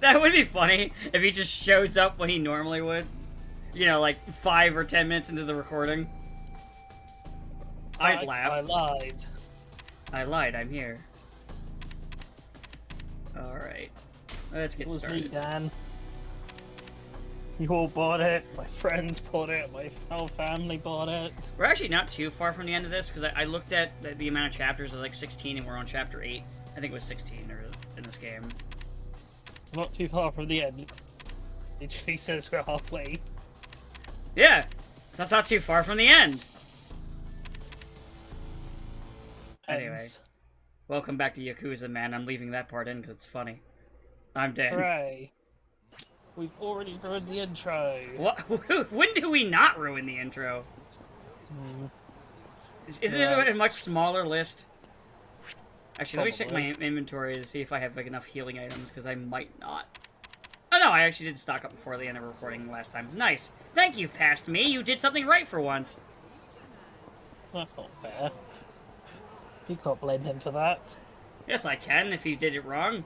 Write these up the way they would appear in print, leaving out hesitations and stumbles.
That would be funny if he just shows up when he normally would. You know, like 5 or 10 minutes into the recording. I'd laugh. I lied. I lied, I'm here. Alright. Let's get started. It was me, Dan. You all bought it, my friends bought it, my whole family bought it. We're actually not too far from the end of this, because I looked at the amount of chapters, of like 16, and we're on chapter 8. I think it was 16 or in this game. Not too far from the end. It literally says we're halfway. Yeah! That's not too far from the end! Anyway. Welcome back to Yakuza, man. I'm leaving that part in because it's funny. I'm dead. Hooray. We've already ruined the intro. What? When do we not ruin the intro? Isn't it a much smaller list? Actually, let me check my inventory to see if I have like enough healing items, because I might not. Oh no, I actually did stock up before the end of recording last time. Nice. Thank you, past me. You did something right for once. That's not fair. You can't blame him for that. Yes, I can, if he did it wrong.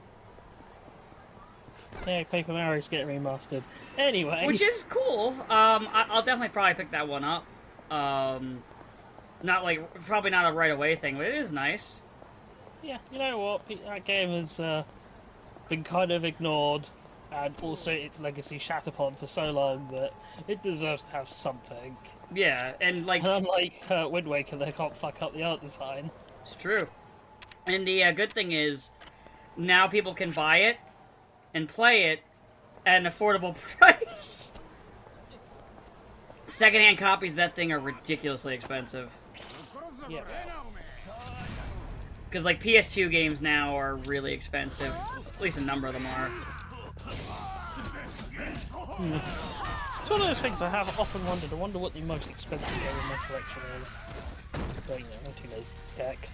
Yeah, Paper Mario's getting remastered. Anyway. Which is cool. I'll definitely probably pick that one up. Not like, probably not a right away thing, but it is nice. Yeah, you know what? That game has been kind of ignored, and also its legacy shat upon for so long that it deserves to have something. Yeah, and like... And unlike Wind Waker, they can't fuck up the art design. It's true. And the good thing is, now people can buy it and play it at an affordable price. Secondhand copies of that thing are ridiculously expensive. Yeah. Because, like, PS2 games now are really expensive. At least a number of them are. It's one of those things I have often wondered. I wonder what the most expensive game in my collection is. But, you know, I'm too lazy to check.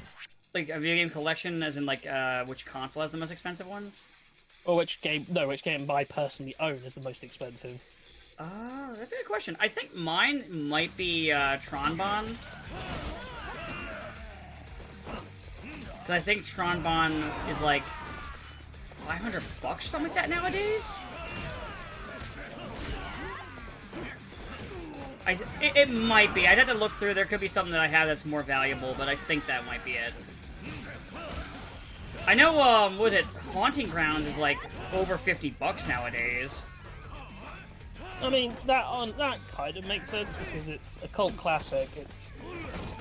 Like, a video game collection, as in, like, which console has the most expensive ones? Or which game I personally own is the most expensive. That's a good question. I think mine might be, Tronbon. Because I think Tronbon is, like, $500 or something like that nowadays? It might be. I'd have to look through. There could be something that I have that's more valuable, but I think that might be it. I know, what was it? Haunting Ground is, like, over $50 nowadays. I mean, that kind of makes sense, because it's a cult classic,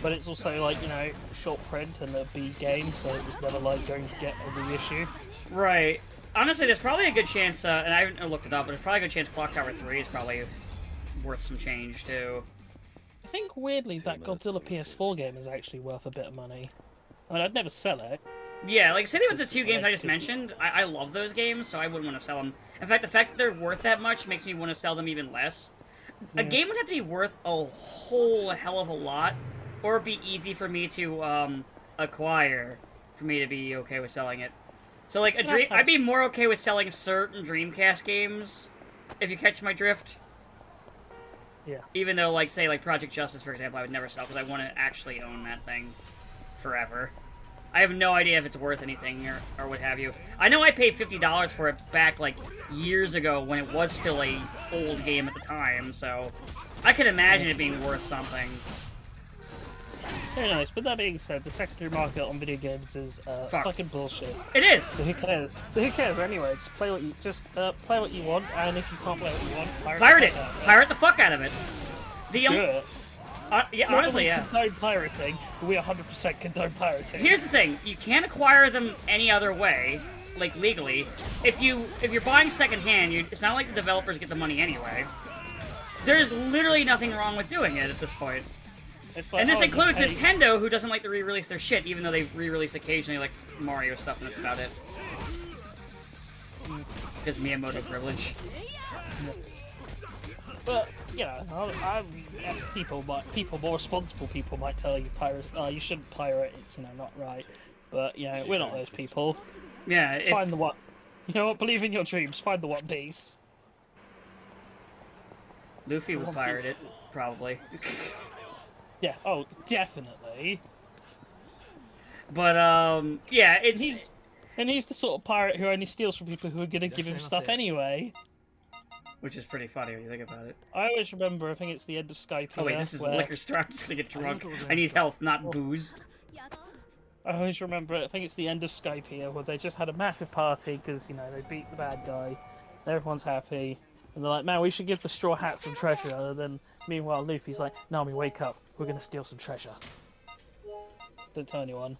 but it's also, like, you know, short print and a B game, so it was never, like, going to get a reissue. Right. Honestly, there's probably a good chance, and I haven't looked it up, but there's probably a good chance Clock Tower 3 is probably worth some change, too. I think, weirdly, that Godzilla PS4 game is actually worth a bit of money. I mean, I'd never sell it. Yeah, like, same thing with the two games I just mentioned. I love those games, so I wouldn't want to sell them. In fact, the fact that they're worth that much makes me want to sell them even less. Yeah. A game would have to be worth a whole hell of a lot, or be easy for me to, acquire, for me to be okay with selling it. So, like, I'd be more okay with selling certain Dreamcast games, if you catch my drift. Yeah. Even though, like, say, like, Project Justice, for example, I would never sell, because I want to actually own that thing forever. I have no idea if it's worth anything or what have you. I know I paid $50 for it back, like, years ago when it was still a old game at the time, so I can imagine it being worth something. Very nice, but that being said, the secondary market on video games is fucking bullshit. It is! So who cares? Anyway? Just play what you want, and if you can't play what you want, pirate it! Pirate the fuck out of it! Do it. Yeah, honestly, yeah. Condone pirating. We 100% condone pirating. Here's the thing: you can't acquire them any other way, like legally. If you're buying secondhand, it's not like the developers get the money anyway. There's literally nothing wrong with doing it at this point. Like, and this includes Nintendo, who doesn't like to re-release their shit, even though they re-release occasionally, like Mario stuff, and that's about it. Because Miyamoto privilege. But you know, people more responsible people might tell you you shouldn't pirate. It's not right. But you know, we're not those people. Yeah. Find the one. You know what? Believe in your dreams. Find the One Piece. Luffy will pirate it, probably. Yeah. Oh, definitely. But yeah, And he's the sort of pirate who only steals from people who are going to give him stuff anyway. Which is pretty funny when you think about it. I always remember, I think it's the end of Skype. Oh wait, this is a liquor store. I'm just gonna get drunk. I need health, not booze. I always remember, I think it's the end of Skype here, where they just had a massive party because, you know, they beat the bad guy. Everyone's happy. And they're like, man, we should give the Straw Hat some treasure. And then, meanwhile, Luffy's like, Nami, wake up. We're going to steal some treasure. Don't tell anyone.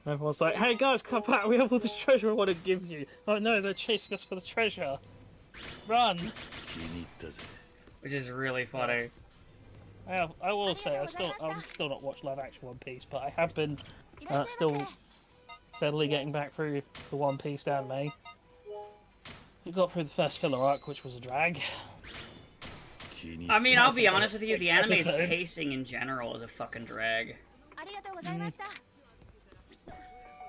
And everyone's like, hey guys, come back. We have all this treasure I want to give you. Oh no, they're chasing us for the treasure. Run! Which is really funny. I will say, I'm still not watched live action One Piece, but I have been still steadily getting back through the One Piece anime. We got through the first filler arc, which was a drag. I mean, I'll be honest with you, the anime's pacing in general is a fucking drag.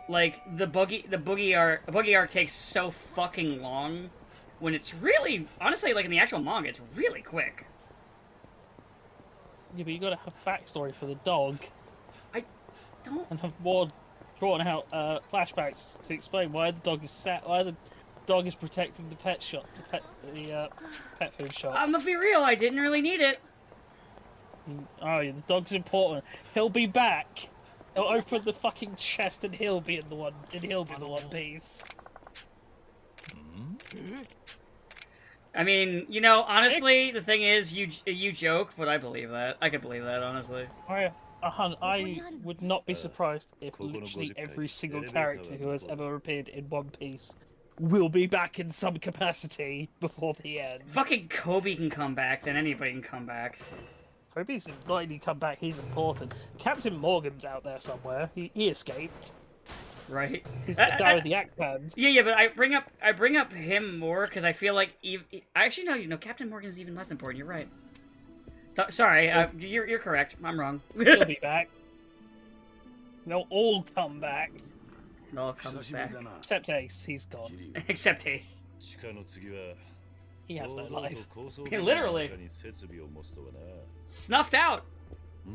Like, the boogie arc takes so fucking long, when it's really, honestly, like in the actual manga, it's really quick. Yeah, but you gotta have backstory for the dog. I don't... And have more drawn out flashbacks to explain why the dog is why the dog is protecting the pet shop, the pet food shop. I'm gonna be real, I didn't really need it. Oh yeah, the dog's important. He'll be back. He'll open the fucking chest and he'll be in the One Piece. I mean, you know, honestly, the thing is, you joke, but I believe that. I could believe that, honestly. I would not be surprised if literally every single character who has ever appeared in One Piece will be back in some capacity before the end. Fucking Kobe can come back, then anybody can come back. Kobe's not only come back, he's important. Captain Morgan's out there somewhere. He escaped. Right. He's the guy with the axe hand. Yeah, but I bring up him more because I feel like actually no, you know, Captain Morgan's even less important. You're right. Sorry, you're correct. I'm wrong. He'll be back. They'll all come back. It all comes back. Except Ace, he's gone. Except Ace. He has no life. Literally. Snuffed out.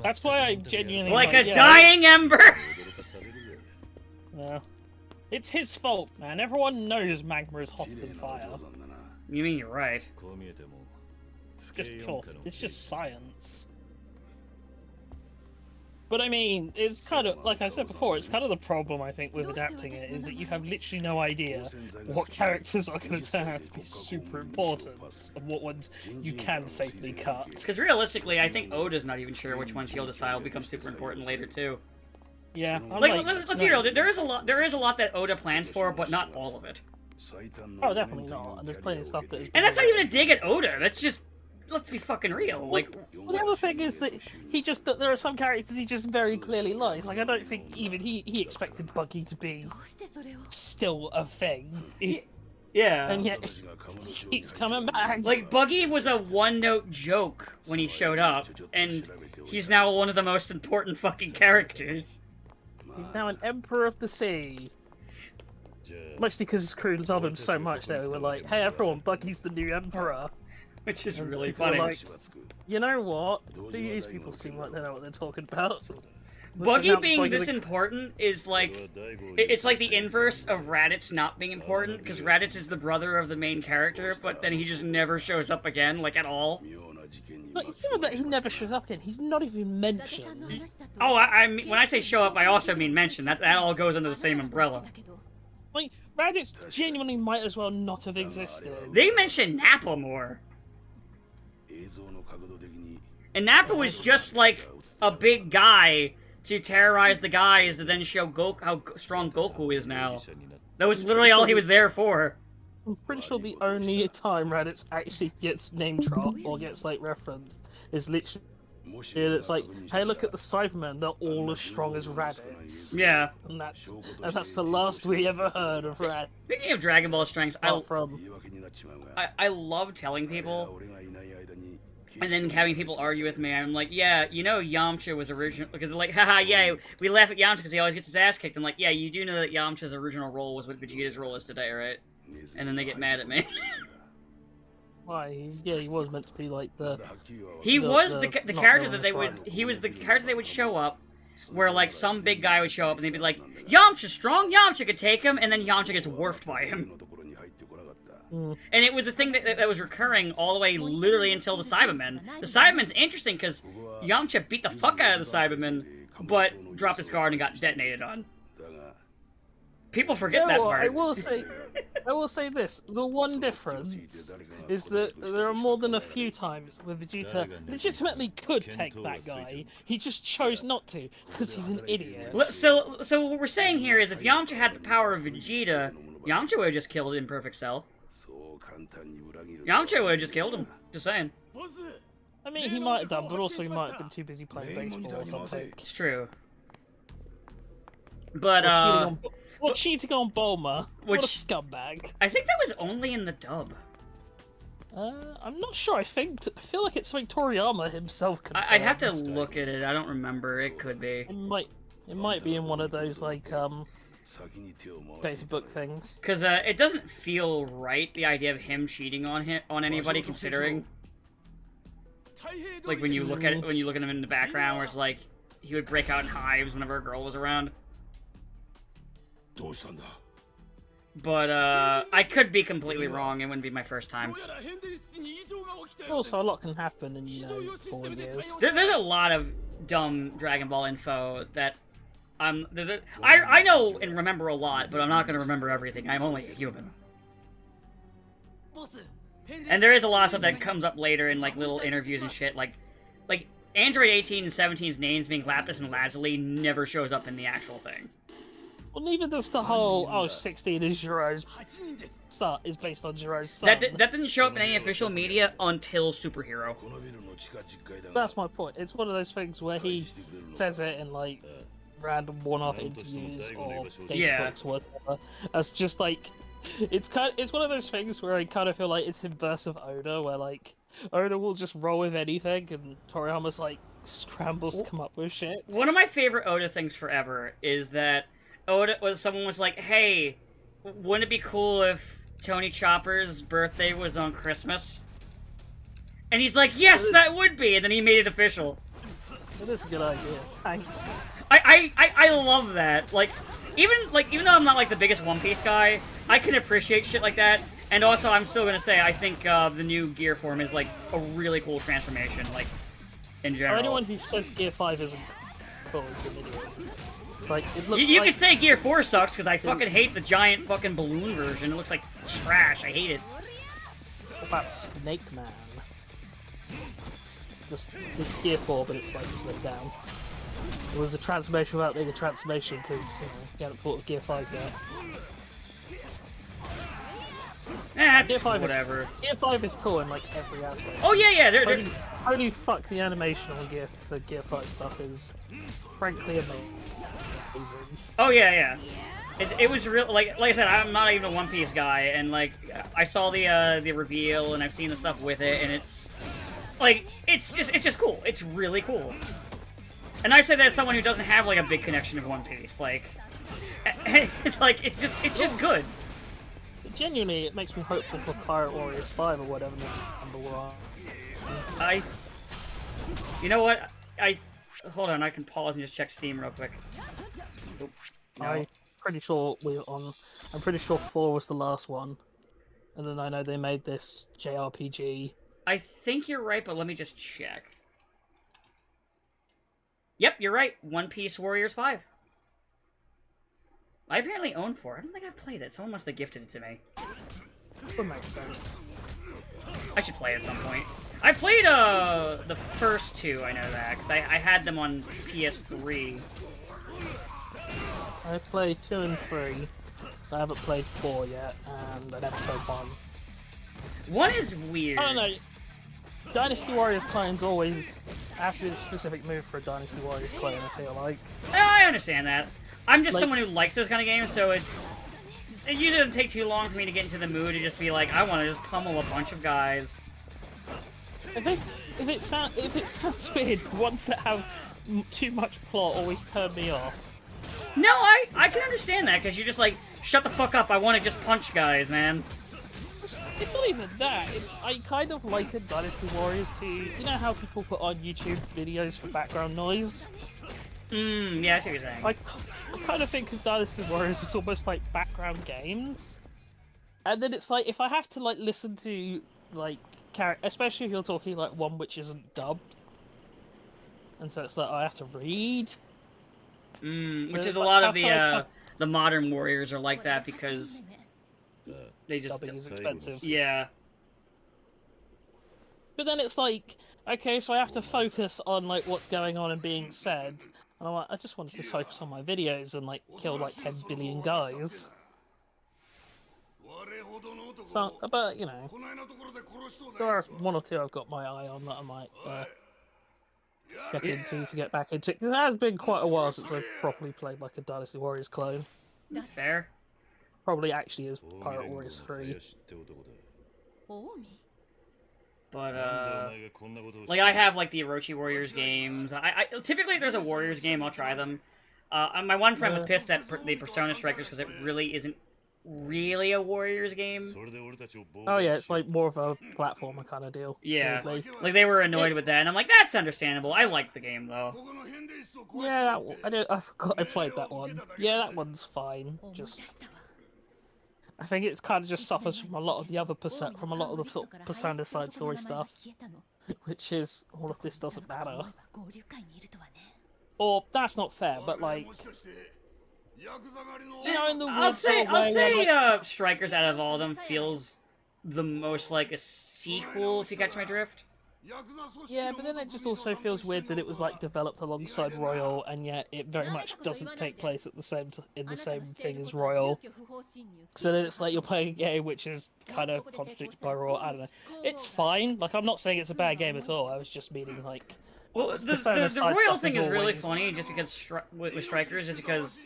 That's why I genuinely like a dying ember. Yeah. It's his fault, man. Everyone knows magma is hotter than fire. You mean you're right? It's just science. But I mean, it's kind of, like I said before, it's kind of the problem, I think, with adapting it, is that you have literally no idea what characters are going to turn out to be super important, and what ones you can safely cut. Because realistically, I think Oda's not even sure which ones he'll decide will become super important later, too. Yeah. Like, let's be real, there is a lot that Oda plans for, but not all of it. Oh, definitely not, and there's plenty of stuff that is... And that's not even a dig at Oda, that's just... Let's be fucking real. Like, well, the other thing is that there are some characters he just very clearly likes. Like, I don't think even he expected Buggy to be still a thing. Yeah. And yet, he's coming back. Like, Buggy was a one-note joke when he showed up, and he's now one of the most important fucking characters. He's now an Emperor of the Sea. Mostly because his crew love him so much that we were like, hey everyone, Buggy's the new Emperor. Which is really funny. Like, you know what? These people seem like they know what they're talking about. Buggy being this important is like... It's like the inverse of Raditz not being important, because Raditz is the brother of the main character, but then he just never shows up again, like, at all. But it's not that he never shows up again, he's not even mentioned. Oh, I mean, when I say show up, I also mean mention. That all goes under the same umbrella. Like, Raditz genuinely might as well not have existed. They mention Nappa more. And Nappa was just like a big guy to terrorize the guys to then show how strong Goku is now. That was literally all he was there for. I'm pretty sure the only time Raditz actually gets name dropped or gets like referenced is literally it's like, hey, look at the Cybermen, they're all as strong as Raditz. Yeah. And that's the last we ever heard of Raditz. Speaking of Dragon Ball strengths, I love telling people and then having people argue with me. I'm like, yeah, you know Yamcha was original, because they're like, haha, yeah, we laugh at Yamcha because he always gets his ass kicked. I'm like, yeah, you do know that Yamcha's original role was what Vegeta's role is today, right? And then they get mad at me. Why? Yeah, he was meant to be like the... He was the character that they would... He was the character they would show up, where like some big guy would show up and they'd be like, Yamcha's strong, Yamcha could take him, and then Yamcha gets wurfed by him. And it was a thing that was recurring all the way literally until the Cybermen. The Cybermen's interesting because Yamcha beat the fuck out of the Cybermen, but dropped his guard and got detonated on. People forget that part. I will say this. The one difference is that there are more than a few times where Vegeta legitimately could take that guy. He just chose not to, because he's an idiot. So what we're saying here is if Yamcha had the power of Vegeta, Yamcha would have just killed Imperfect Cell. Yamcha would have just killed him. Just saying. I mean, he might have done, but also he might have been too busy playing baseball or something. It's true. But, cheating on Bulma. What a scumbag. I think that was only in the dub. I'm not sure. I feel like it's something Toriyama himself confirmed. I'd have to look at it. I don't remember. It could be. It might be in one of those, like, data book things. Because, it doesn't feel right, the idea of him cheating on anybody, considering... Like, when you look at him in the background, where it's like, he would break out in hives whenever a girl was around. But, I could be completely wrong. It wouldn't be my first time. Also, a lot can happen in, 4 years. There's a lot of dumb Dragon Ball info that I know and remember a lot, but I'm not going to remember everything. I'm only a human. And there is a lot of stuff that comes up later in, like, little interviews and shit. Like Android 18 and 17's names being Lapis and Lazuli never shows up in the actual thing. Well, neither does the whole, 16 is Jiro's son, is based on Jiro's son. That didn't show up in any official media until Superhero. That's my point. It's one of those things where he says it in, like, random one-off interviews or data books or whatever. That's just, like... It's one of those things where I kind of feel like it's inverse of Oda, where, like, Oda will just roll with anything, and Toriyama's, like, scrambles to come up with shit. One of my favorite Oda things forever is that someone was like, hey, wouldn't it be cool if Tony Chopper's birthday was on Christmas? And he's like, yes, that would be, and then he made it official. That is a good idea. Thanks. I love that. Like, even though I'm not, like, the biggest One Piece guy, I can appreciate shit like that. And also, I'm still gonna say, I think the new gear form is, like, a really cool transformation, like, in general. Anyone who says Gear 5 isn't cool is an idiot. It's like, you could say Gear 4 sucks, because I fucking hate the giant fucking balloon version. It looks like trash. I hate it. What about Snake Man? It's Gear 4, but it's, like, slipped down. It was a transformation without being a transformation, because, you hadn't thought of Gear 5 yet. That's whatever. Gear 5 is cool in, like, every aspect. Oh, yeah. Holy fuck, the animation on Gear 5 stuff is, frankly, amazing. Oh, yeah. It was real. Like I said, I'm not even a One Piece guy, and, like, I saw the reveal, and I've seen the stuff with it, and it's, like, it's just cool. It's really cool. And I say that as someone who doesn't have, like, a big connection to One Piece. Like, it's just good. Genuinely, it makes me hopeful for Pirate Warriors 5 or whatever number we're on. You know what? Hold on, I can pause and just check Steam real quick. Oop, no. I'm pretty sure 4 was the last one. And then I know they made this JRPG. I think you're right, but let me just check. Yep, you're right. One Piece Warriors 5. I apparently own 4. I don't think I've played it. Someone must have gifted it to me. That makes sense. I should play it at some point. I played the first 2, I know that, because I had them on PS3. I played 2 and 3. I haven't played 4 yet, and I never played 1. 1 is weird. I don't know. Dynasty Warriors clones always have to be a specific move for a Dynasty Warriors clone, I feel like. I understand that. I'm just someone who likes those kind of games, so it usually doesn't take too long for me to get into the mood to just be like, I want to just pummel a bunch of guys. If it sounds weird, the ones that have too much plot always turn me off. No, I can understand that, because you're just like, shut the fuck up, I want to just punch guys, man. It's not even that. I kind of liken Dynasty Warriors to, you know how people put on YouTube videos for background noise? Yeah, I see what you're saying. I kind of think of Dynasty Warriors as almost like background games, and then it's like if I have to like listen to like especially if you're talking like one which isn't dubbed, and so it's like I have to read. Which is a lot of the modern warriors are like that because they just Dubbing is expensive. Yeah. But then it's like, okay, so I have to focus on like what's going on and being said, and I'm like, I just wanted to focus on my videos and like kill like 10 billion guys. So, but you know, there are one or two I've got my eye on that I might get back into. It has been quite a while since I've properly played like a Dynasty Warriors clone. Fair. Probably actually is Pirate Warriors 3. But like I have like the Orochi Warriors games. I typically if there's a Warriors game, I'll try them. My one friend was pissed at the Persona Strikers because it really isn't really a Warriors game. Oh yeah, it's like more of a platformer kind of deal. Yeah, weirdly. like they were annoyed with that, and I'm like, that's understandable. I like the game though. Yeah, I forgot I played that one. Yeah, that one's fine. Just, I think it kind of just suffers from a lot of the other from a lot of the sort of Persona side story stuff, which is all of this doesn't matter. Or that's not fair, but like, you know, in the I'll say Strikers out of all of them feels the most like a sequel. If you catch my drift. Yeah, but then it just also feels weird that it was like developed alongside Royal, and yet it very much doesn't take place at the same in the same thing as Royal. So then it's like you're playing a game which is kind of contradicted by Royal. I don't know. It's fine. Like I'm not saying it's a bad game at all. I was just meaning like. Well, the Royal thing is really funny, just because with Strikers is because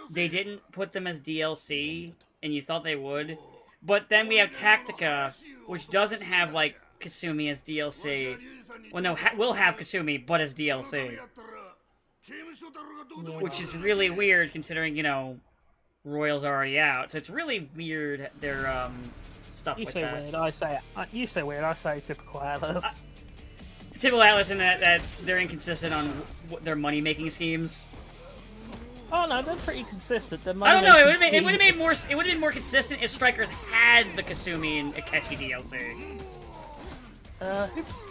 they didn't put them as DLC, and you thought they would. But then we have Tactica, which doesn't have like Kasumi as DLC. Well, no, we'll have Kasumi, but as DLC. Which is really weird, considering, you know, Royal's already out. So it's really weird, their, stuff like that. You say weird, you say weird, I say typical Atlas. Typical Atlas in that they're inconsistent on their money-making schemes. Oh no, they're pretty consistent. I don't know. It would have made more. It would have been more consistent if Strikers had the Kasumi and Akechi DLC.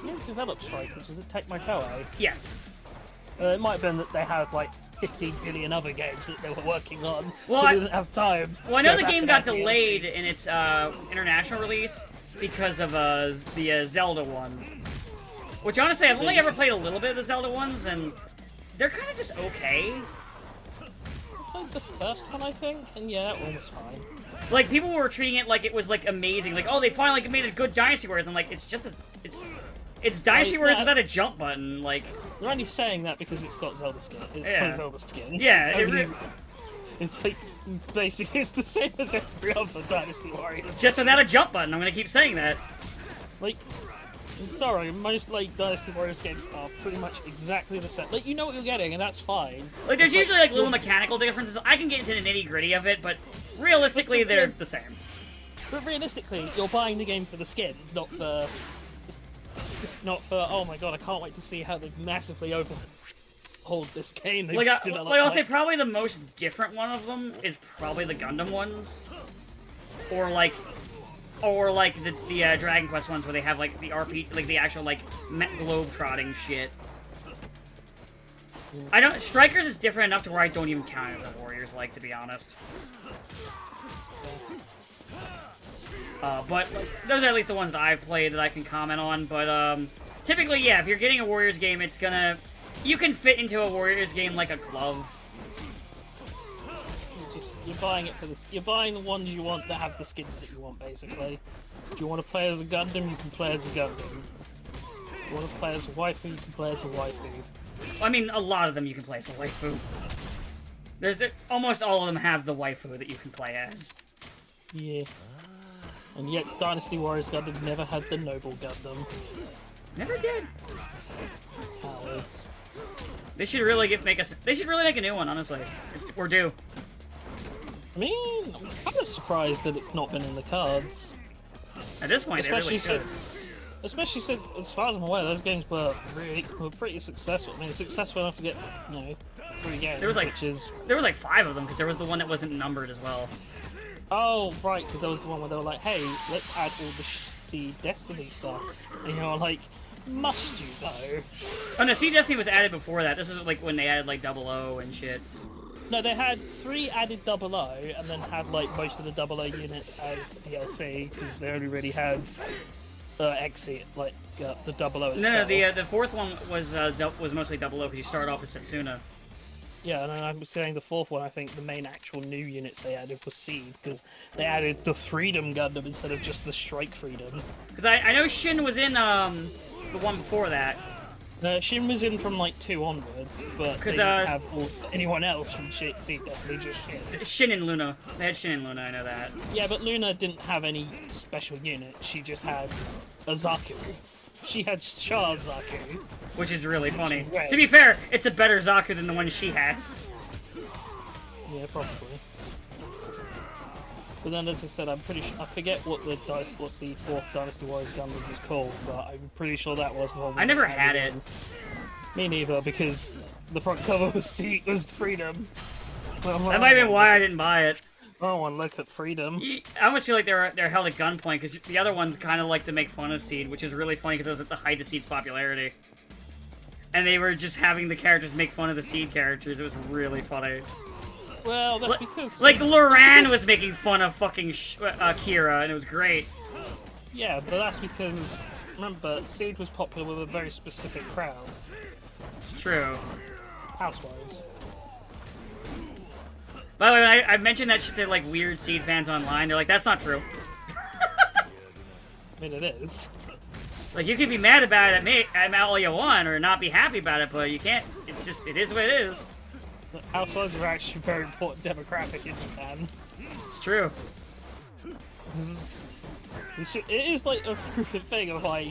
Who developed Strikers? Was it Tecmo Koei? Yes. It might have been that they had like 15 billion other games that they were working on, well, so they didn't have time. Well, I know the game got delayed in its international release because of the Zelda one. Which honestly, I've only ever played a little bit of the Zelda ones, and they're kind of just okay. I played the first one, I think, and yeah, that one was fine. Like, people were treating it like it was, like, amazing. Like, oh, they finally made a good Dynasty Warriors. I'm like, it's just it's Dynasty Warriors without a jump button, like... They're only saying that because it's got Zelda skin. It's got Zelda skin. Yeah, it's like, basically, it's the same as every other Dynasty Warriors. Just without a jump button, I'm gonna keep saying that. Like, I'm sorry, most, like, Dynasty Warriors games are pretty much exactly the same. Like, you know what you're getting, and that's fine. Like, there's usually, like, little mechanical differences. I can get into the nitty-gritty of it, but realistically, they're the same. But realistically, you're buying the game for the skins, not for, oh my god, I can't wait to see how they massively overhauled this game. I'll say probably the most different one of them is probably the Gundam ones. Or the Dragon Quest ones where they have, like, the RP, like, the actual, like, globe-trotting shit. Strikers is different enough to where I don't even count it as a Warriors, like, to be honest. But those are at least the ones that I've played that I can comment on, but, typically, yeah, if you're getting a Warriors game, it's gonna... You can fit into a Warriors game like a glove. You're buying it for this. You're buying the ones you want that have the skins that you want, basically. If you want to play as a Gundam, you can play as a Gundam. If you want to play as a waifu, you can play as a waifu. Well, I mean, a lot of them you can play as a waifu. Almost all of them have the waifu that you can play as. Yeah. And yet, Dynasty Warriors Gundam never had the Noble Gundam. Never did. Cowards. They should really make a new one, honestly. We're due. I mean, I'm kind of surprised that it's not been in the cards. At this point, especially since, as far as I'm aware, those games were pretty successful. I mean, successful enough to get, you know, 3 games, There was like which is... there was like 5 of them because there was the one that wasn't numbered as well. Oh, right, because there was the one where they were like, hey, let's add all the Seed Destiny stuff. And you're like, must you though? Oh no, Seed Destiny was added before that. This is like when they added like 00 and shit. No, they had 3 added 00 and then had like most of the 00 units as DLC because they only really had Exit, like the 00 itself. No, the 4th one was mostly 00 because you start off as Setsuna. Yeah, and I'm saying the 4th one, I think the main actual new units they added was Seed, because they added the Freedom Gundam instead of just the Strike Freedom. Because I know Shin was in the one before that. Shin was in from like 2 onwards, but they didn't have anyone else from Seed Destiny, just Shin. Shin and Luna. They had Shin and Luna, I know that. Yeah, but Luna didn't have any special unit, she just had a Zaku. She had Char Zaku. Which is really funny. To be fair, it's a better Zaku than the one she has. Yeah, probably. But then, as I said, I'm pretty sure I forget what the 4th Dynasty Warriors Gundam was called, but I'm pretty sure that was the one. I never had it. Me neither, because the front cover was Freedom. That might have been why I didn't buy it. I want to look at Freedom. I almost feel like they're held at gunpoint because the other ones kind of like to make fun of Seed, which is really funny because it was at the height of Seed's popularity. And they were just having the characters make fun of the Seed characters. It was really funny. Well, that's because... Like, Loran was making fun of fucking Kira, and it was great. Yeah, but that's because, remember, Seed was popular with a very specific crowd. True. Housewives. By the way, I mentioned that shit to, like, weird Seed fans online. They're like, that's not true. I mean, it is. Like, you can be mad about it at all you want, or not be happy about it, but you can't. It's just, it is what it is. Housewives are actually a very important demographic in Japan. It's true. It is like a thing of like,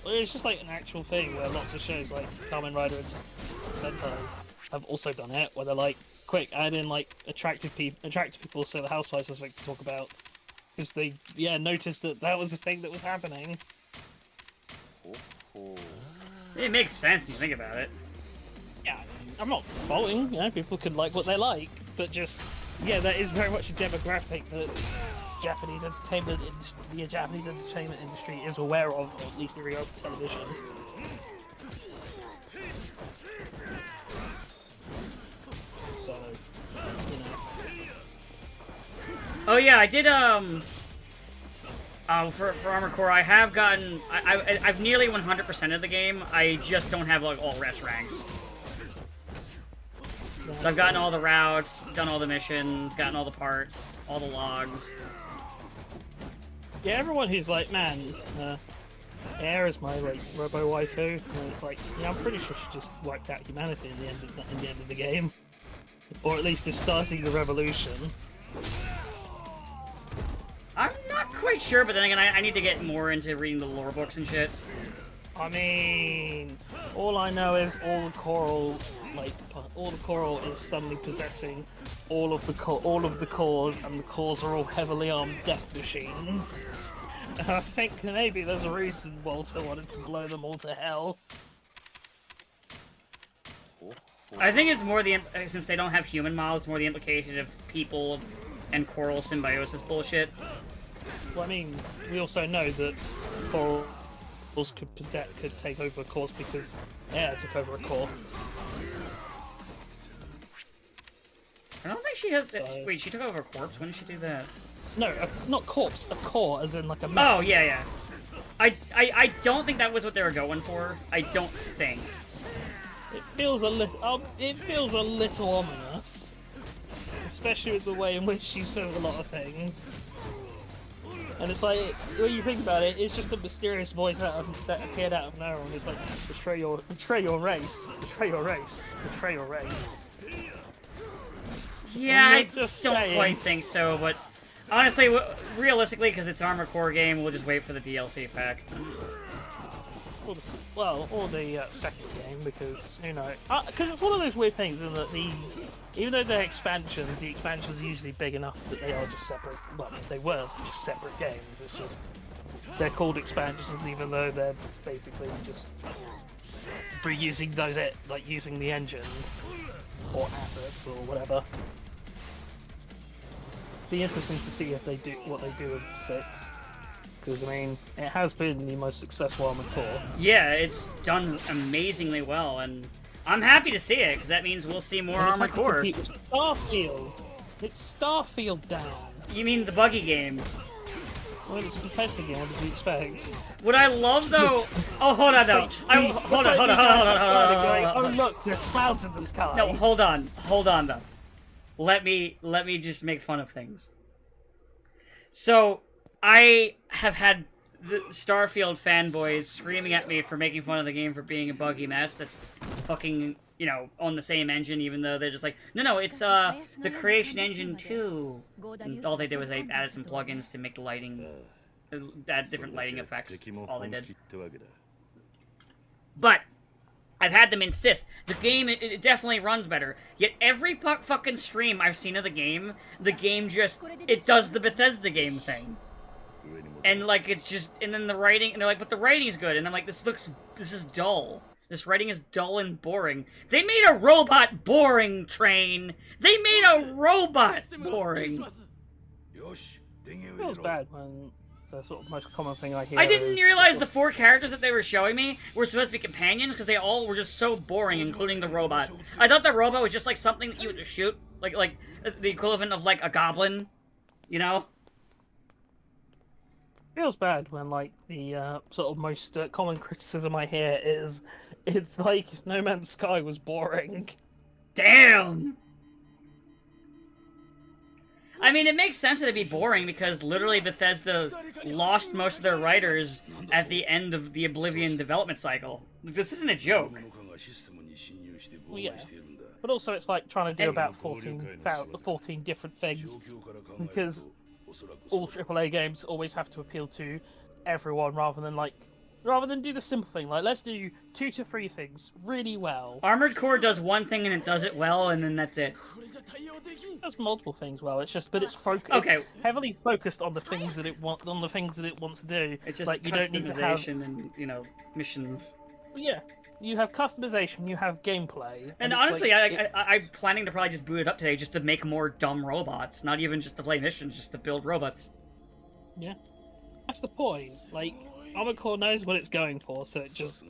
it's just like an actual thing where lots of shows like Kamen Rider and Sentai have also done it, where they're like, quick, add in like attractive people so the Housewives has something to talk about. Because they, noticed that was a thing that was happening. It makes sense when you think about it. Yeah, I'm not faulting, people can like what they like, but just, that is very much a demographic that the Japanese entertainment industry is aware of, or at least in regards to television. So, Oh yeah, I did, for Armored Core, I have gotten... I've nearly 100% of the game, I just don't have, like, all rest ranks. So I've gotten all the routes, done all the missions, gotten all the parts, all the logs. Yeah, everyone who's like, man, Air is my, like, robo-waifu, and it's like, I'm pretty sure she just wiped out humanity in the end of the game. Or at least is starting the revolution. I'm not quite sure, but then again, I need to get more into reading the lore books and shit. I mean, all I know is all the coral is suddenly possessing all of the cores, and the cores are all heavily armed death machines. And I think maybe there's a reason Walter wanted to blow them all to hell. I think it's more since they don't have human models, more the implication of people and coral symbiosis bullshit. Well, I mean, we also know that corals could take over cores because Air took over a core. I don't think she has... Wait, she took over a corpse? When did she do that? No, not corpse, a core, as in like a mech. Oh, yeah. I don't think that was what they were going for. I don't think. It feels a little ominous. Especially with the way in which she says a lot of things. And it's like, when you think about it, it's just a mysterious voice that appeared out of nowhere, and it's like, betray your race, betray your race, betray your race. Yeah, I don't quite think so, but honestly, realistically, because it's an Armored Core game, we'll just wait for the DLC pack. Or the second game, because, because it's one of those weird things, in that even though they're expansions, the expansions are usually big enough that they are just separate, well, they were just separate games, it's just, they're called expansions even though they're basically just reusing using the engines. or assets or whatever. Be interesting to see if they do what they do with 6. Because, I mean, it has been the most successful Armored Core. Yeah, it's done amazingly well, and I'm happy to see it, because that means we'll see more Armored Core. It's Starfield! It's Starfield down! You mean the buggy game? Well, it's a Bethesda game, what did you expect? What I love, though... Oh, hold on, though. Hold on. Oh, look, there's clouds in the sky! No, hold on, though. Let me just make fun of things. So... I have had the Starfield fanboys screaming at me for making fun of the game for being a buggy mess that's fucking, you know, on the same engine, even though they're just like, no, it's, the Creation Engine 2. And all they did was they added some plugins to make the lighting, add different lighting effects, that's all they did. But, I've had them insist, the game, it definitely runs better. Yet every fucking stream I've seen of the game just, it does the Bethesda game thing. And, like, it's just, and then the writing, and they're like, but the writing's good, and I'm like, this is dull. This writing is dull and boring. They made a robot boring, Train! They made a robot boring! It feels bad when the sort of most common thing I hear I didn't realize the 4 characters that they were showing me were supposed to be companions, because they all were just so boring, including the robot. I thought the robot was just, like, something that you would just shoot. Like, the equivalent of, like, a goblin. You know? Feels bad when, like, the sort of most common criticism I hear is it's like No Man's Sky was boring. Damn! I mean, it makes sense that it'd be boring because literally Bethesda lost most of their writers at the end of the Oblivion development cycle. This isn't a joke. Well, yeah. But also it's like trying to do about 14 different things because all AAA games always have to appeal to everyone rather than do the simple thing. Like, let's do 2 to 3 things really well. Armored Core does one thing and it does it well, and then that's it. It does multiple things well. It's just, but it's Okay. It's heavily focused on the things that it wants to do. It's just like, you don't need to have and, you know, missions. Yeah. You have customization, you have gameplay. And honestly, like, I'm planning to probably just boot it up today just to make more dumb robots. Not even just to play missions, just to build robots. Yeah. That's the point. Like, Armored Core knows what it's going for, so it just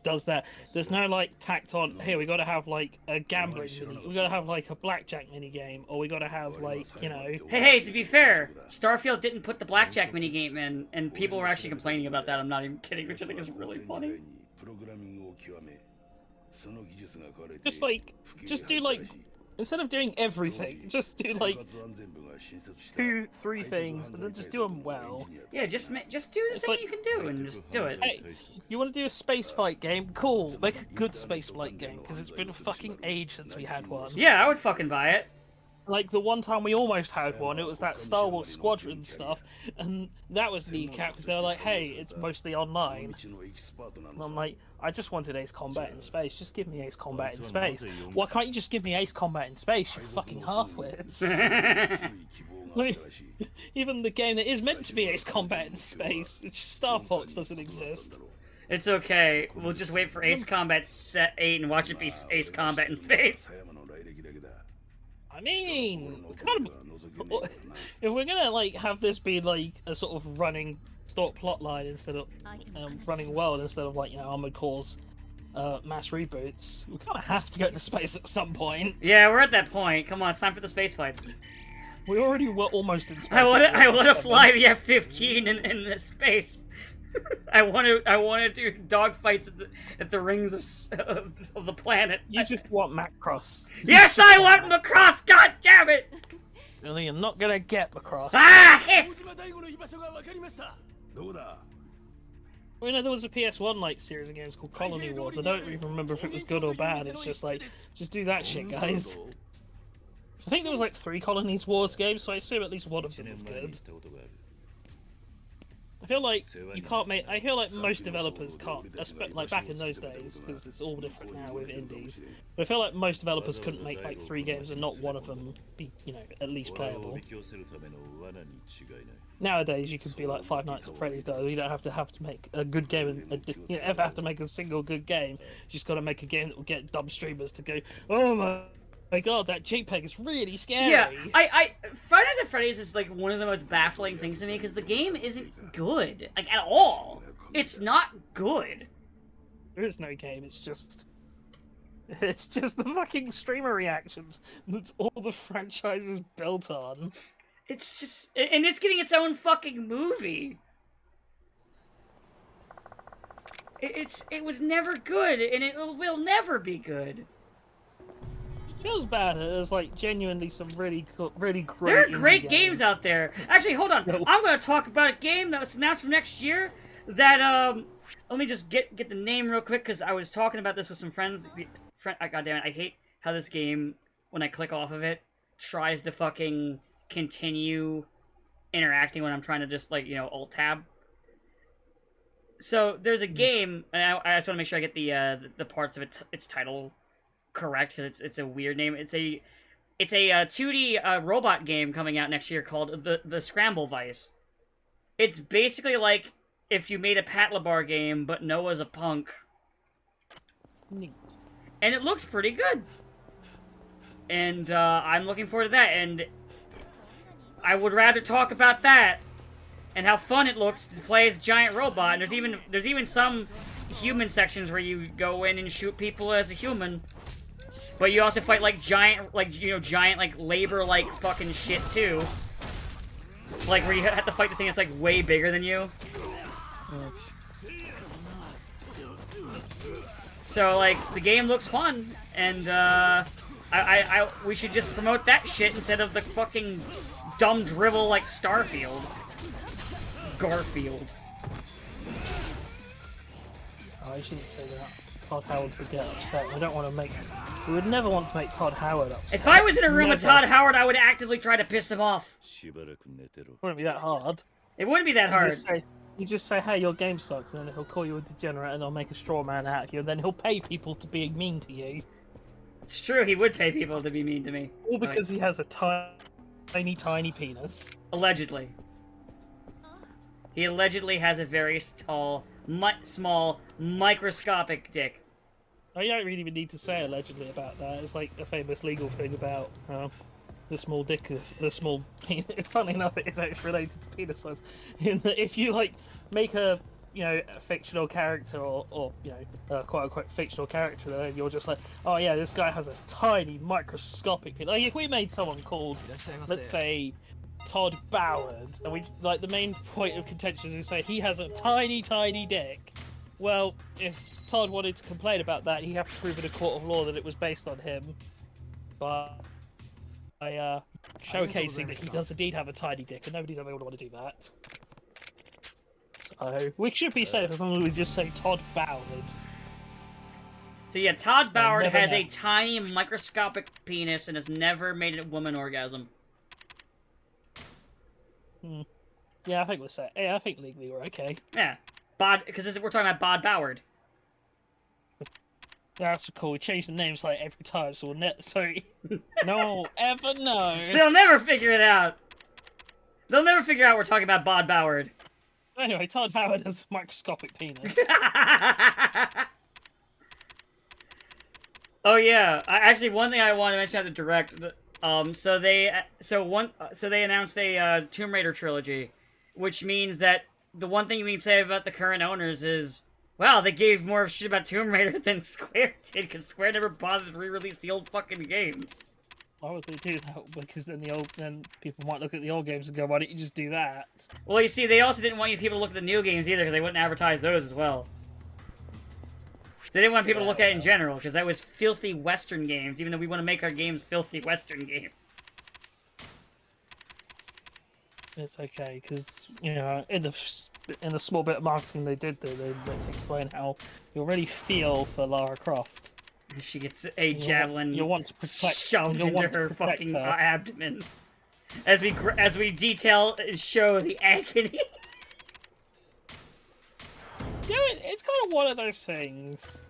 does that. There's no, like, tacked on, here, we gotta have, like, a gambling mini, we gotta have, like, a blackjack minigame, or we gotta have, like, you know... Hey, to be fair, Starfield didn't put the blackjack minigame in, and people were actually complaining about that, I'm not even kidding, which I think is really funny. Just do, like, instead of doing everything, just do, like, 2, 3 things, and then just do them well. Yeah, just do the thing you can do, and just do it. Hey, you want to do a space fight game? Cool, make a good space fight game, because it's been a fucking age since we had one. Yeah, I would fucking buy it. Like, the one time we almost had one, it was that Star Wars Squadron stuff, and that was kneecap, because they were like, hey, it's mostly online. And I'm like, I just wanted Ace Combat in space, just give me Ace Combat in space. Why can't you just give me Ace Combat in space, you fucking half-wits? Like, even the game that is meant to be Ace Combat in space, Star Fox doesn't exist. It's okay, we'll just wait for Ace Combat Set 8 and watch it be Ace Combat in space. I mean, if we're gonna, like, have this be, like, a sort of running stock plotline instead of running world instead of, like, you know, Armored Core's mass reboots, we kind of have to go to space at some point. Yeah, we're at that point. Come on, it's time for the space fights. We already were almost in space. I want to fly the F-15 in this space. I want to do dogfights at the rings of the planet. You just want Macross. Yes, I want Macross. God damn it! Really, you're not gonna get Macross. Ah, hiss! Well, you know, there was a PS1 like series of games called Colony Wars. I don't even remember if it was good or bad. It's just like, just do that shit, guys. I think there was like 3 Colonies Wars games, so I assume at least one of them is good. I feel like you can't make. I feel like most developers can't. Like back in those days, because it's all different now with indies. But I feel like most developers couldn't make like 3 games and not one of them be, you know, at least playable. Nowadays, you could be like Five Nights at Freddy's. Though you don't have to make a good game, and you ever have to make a single good game. You just got to make a game that will get dumb streamers to go, oh my my god, that JPEG is really scary. Yeah, Five Nights at Freddy's is like one of the most baffling things to me because the game isn't good, like at all. It's not good. There is no game. It's just the fucking streamer reactions. That's all the franchise is built on. It's just, and it's getting its own fucking movie. It was never good, and it will never be good. Feels bad. There's like genuinely some really great. There are great games out there. Actually, hold on. I'm going to talk about a game that was announced for next year. That let me just get the name real quick because I was talking about this with some friends. God damn it! I hate how this game, when I click off of it, tries to fucking continue interacting when I'm trying to just like alt tab. So there's a game, and I just want to make sure I get the parts of its title correct because it's a weird name. It's a 2D robot game coming out next year called the Scramble Vice. It's basically like if you made a Patlabar game, but Noah's a punk. Neat. And it looks pretty good. And I'm looking forward to that. And I would rather talk about that and how fun it looks to play as a giant robot. And there's even some human sections where you go in and shoot people as a human. But you also fight like giant labor fucking shit too. Like where you have to fight the thing that's like way bigger than you. So like the game looks fun, and we should just promote that shit instead of the fucking dumb drivel like Starfield. Garfield. Oh, I shouldn't say that. Todd Howard would get upset. We don't want to make. We would never want to make Todd Howard upset. If I was in a room with Todd Howard, I would actively try to piss him off. It wouldn't be that hard. It wouldn't be that hard. You just say, hey, your game sucks, and then he'll call you a degenerate, and they'll make a straw man out of you, and then he'll pay people to be mean to you. It's true, he would pay people to be mean to me. All because he has a tiny penis. Allegedly. He allegedly has a very tall, small, microscopic dick. I don't really even need to say allegedly about that. It's like a famous legal thing about the small dick, the small penis. Funnily enough, it is actually related to penis size. In that if you like make a fictional character or quote unquote fictional character, then you're just like, oh yeah, this guy has a tiny microscopic penis. Like if we made someone called, let's say, Todd Boward, and we like the main point of contention is we say he has a tiny dick. Well, if Todd wanted to complain about that, he'd have to prove in a court of law that it was based on him. But by showcasing that he does indeed have a tiny dick, and nobody's ever going to want to do that. So we should be safe as long as we just say Todd Boward. So yeah, Todd Boward has a tiny microscopic penis and has never made a woman orgasm. Yeah, I think we're set. Yeah, I think legally we're okay. Yeah, because we're talking about Bod Boward. Yeah, that's cool. We change the names like every time, so no one will ever know. They'll never figure it out. They'll never figure out we're talking about Bod Boward. Anyway, Todd Howard has a microscopic penis. Oh yeah, actually, one thing I want to mention at the direct. So they announced a Tomb Raider trilogy, which means that the one thing we can say about the current owners is, wow, they gave more of shit about Tomb Raider than Square did, because Square never bothered to re-release the old fucking games. Why would they do that? Because then people might look at the old games and go, why don't you just do that? Well, you see, they also didn't want people to look at the new games either, because they wouldn't advertise those as well. They didn't want people to look at it in general, because that was filthy Western games, even though we want to make our games filthy Western games. It's okay, because, in the small bit of marketing they did do, let's explain how you already feel for Lara Croft. She gets a javelin shoved into her fucking abdomen. As we detail and show the agony. It's kind of one of those things.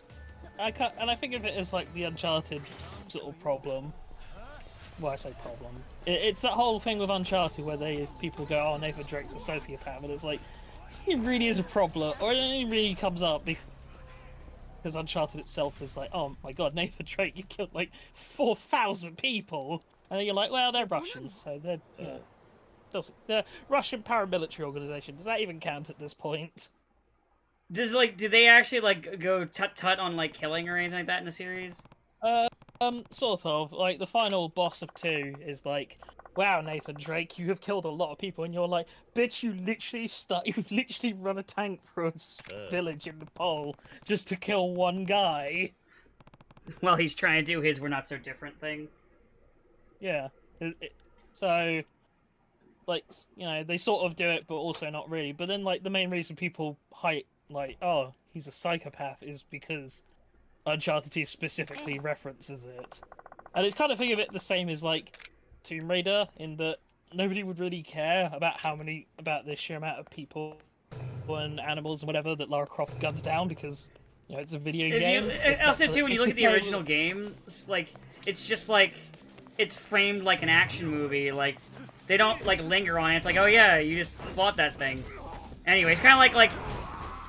I think of it as like the Uncharted sort of problem. Well, I say problem. It's that whole thing with Uncharted where people go, "Oh, Nathan Drake's a sociopath," but it's like, it really is a problem, or it only really comes up because Uncharted itself is like, oh my god, Nathan Drake, you killed like 4,000 people, and then you're like, well, they're Russians, so they're they're Russian paramilitary organization. Does that even count at this point? Do they actually like go tut on like killing or anything like that in the series? Sort of. Like the final boss of 2 is like, wow, Nathan Drake, you have killed a lot of people, and you're like, bitch, you've literally run a tank through a village in Nepal just to kill one guy. Well, he's trying to do his "we're not so different" thing. Yeah. So, like, you know, they sort of do it, but also not really. But then, like, the main reason people hype, like, oh, he's a psychopath, is because Uncharted 2 specifically references it. And it's kind of think of it the same as, like, Tomb Raider, in that nobody would really care about the sheer amount of people and animals and whatever that Lara Croft guns down, because, you know, it's a video game. Also, too, when you look at the original game, like, it's just like, it's framed like an action movie, like, they don't, like, linger on it. It's like, oh yeah, you just fought that thing. Anyway, it's kind of like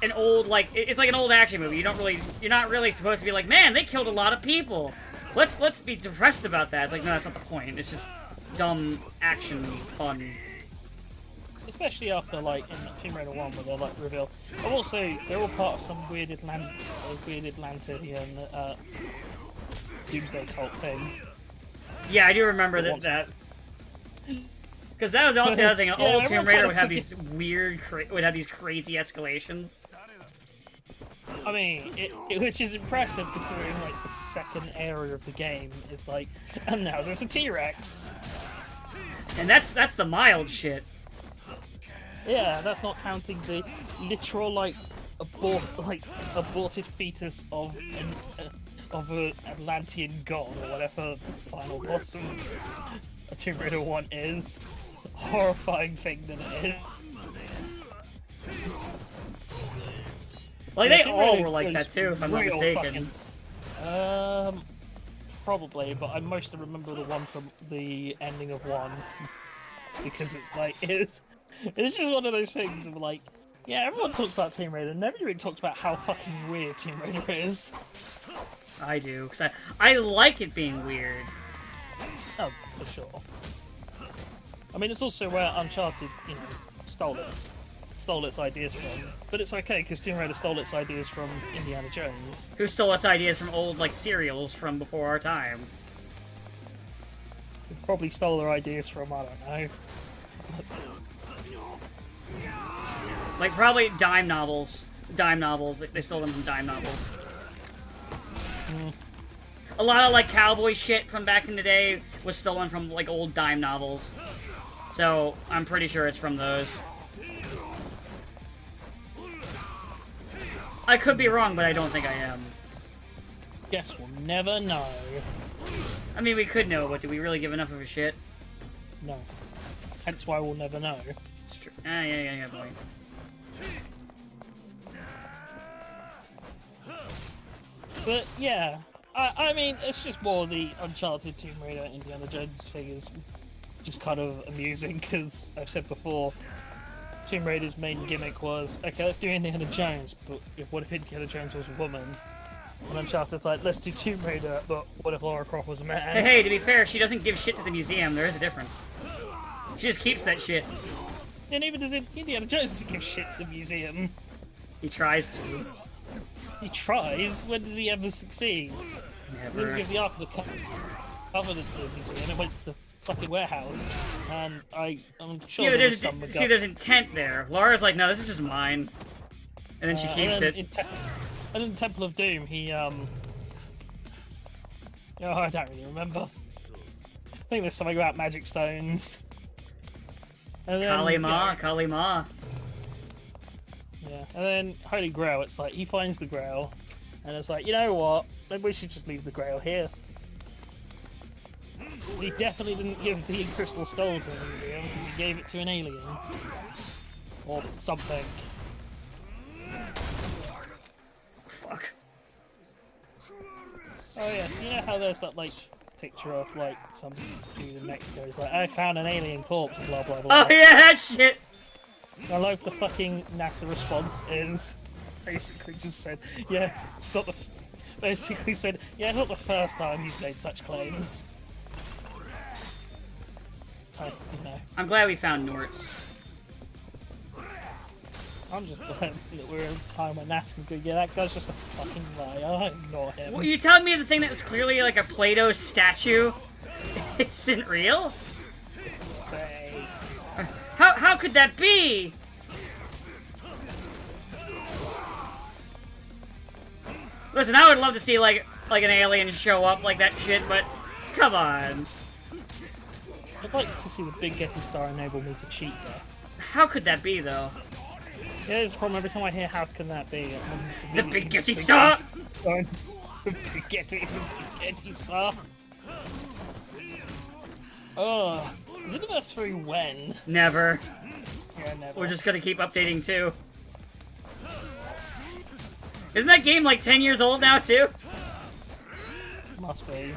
an old, like, it's like an old action movie. You're not really supposed to be like, man, they killed a lot of people. Let's be depressed about that. It's like, no, that's not the point. It's just dumb action fun. Especially after, like, in Tomb Raider 1, where they're, like, reveal. And also, they're all part of some weird Atlantean doomsday cult thing. Yeah, I do remember that. Because that was also the other thing. Yeah, old Tomb Raider would have these weird, these crazy escalations. I mean, which is impressive considering, like, the second area of the game is like, and now there's a T-Rex. And that's the mild shit. Yeah, that's not counting the literal, like, aborted fetus of an Atlantean god, or whatever the final boss of a Tomb Raider 1 is. Horrifying thing that it is. Like, they all were like that too, if I'm not mistaken. Probably, but I mostly remember the one from the ending of 1. Because it's like, it's just one of those things of like, yeah, everyone talks about Tomb Raider, nobody really talks about how fucking weird Tomb Raider is. I do, because I like it being weird. Oh, for sure. I mean, it's also where Uncharted, you know, stole its ideas from. But it's okay, because Tomb Raider stole its ideas from Indiana Jones. Who stole its ideas from old, like, serials from before our time. Who probably stole their ideas from, I don't know. Like, probably dime novels. They stole them from dime novels. A lot of, like, cowboy shit from back in the day was stolen from, like, old dime novels. So, I'm pretty sure it's from those. I could be wrong, but I don't think I am. Guess we'll never know. I mean, we could know, but do we really give enough of a shit? No. Hence why we'll never know. It's true. Yeah, boy. But, yeah. I mean, it's just more the Uncharted, Tomb Raider, Indiana Jones figures. Just kind of amusing, because I've said before, Tomb Raider's main gimmick was, okay, let's do Indiana Jones, but what if Indiana Jones was a woman? And Uncharted's like, let's do Tomb Raider, but what if Lara Croft was a man? Hey, to be fair, she doesn't give shit to the museum. There is a difference. She just keeps that shit. And even does Indiana Jones doesn't give shit to the museum. He tries to. He tries? When does he ever succeed? Never. He didn't give the Ark of the Covenant to the museum, it went to the fucking warehouse. And I'm sure yeah, there was some... See, there's intent there. Laura's like, no, this is just mine. And then she keeps it. And in Temple of Doom, he, oh, I don't really remember. I think there's something about magic stones. And then, Kali Ma. Yeah, and then Holy Grail, it's like, he finds the Grail, and it's like, you know what, maybe we should just leave the Grail here. He definitely didn't give the Crystal Skull to the museum, because he gave it to an alien. Or something. Fuck. Oh yeah, so you know how there's that, like, picture of, like, some dude in Mexico, he's like, I found an alien corpse, blah blah blah. Oh yeah, that shit! I love the fucking NASA response is, basically just said, yeah, it's not the. Basically said, yeah, not the first time he's made such claims. You know. I'm glad we found Norts. I'm just glad that we're in a time when Nas can go, yeah, that guy's just a fucking liar. I ignore him. Well, you telling me the thing that was clearly like a Play-Doh statue isn't real? Fake. How could that be? Listen, I would love to see like an alien show up like that shit, but come on. I'd like to see the Big Getty Star enable me to cheat there. How could that be though? Yeah, there's a problem every time I hear how can that be. The Big Getty Star! The Big Getty Star. Oh, Xenoverse 3 when? Never. Yeah, never. We're just gonna keep updating too. Isn't that game like 10 years old now too? Must be.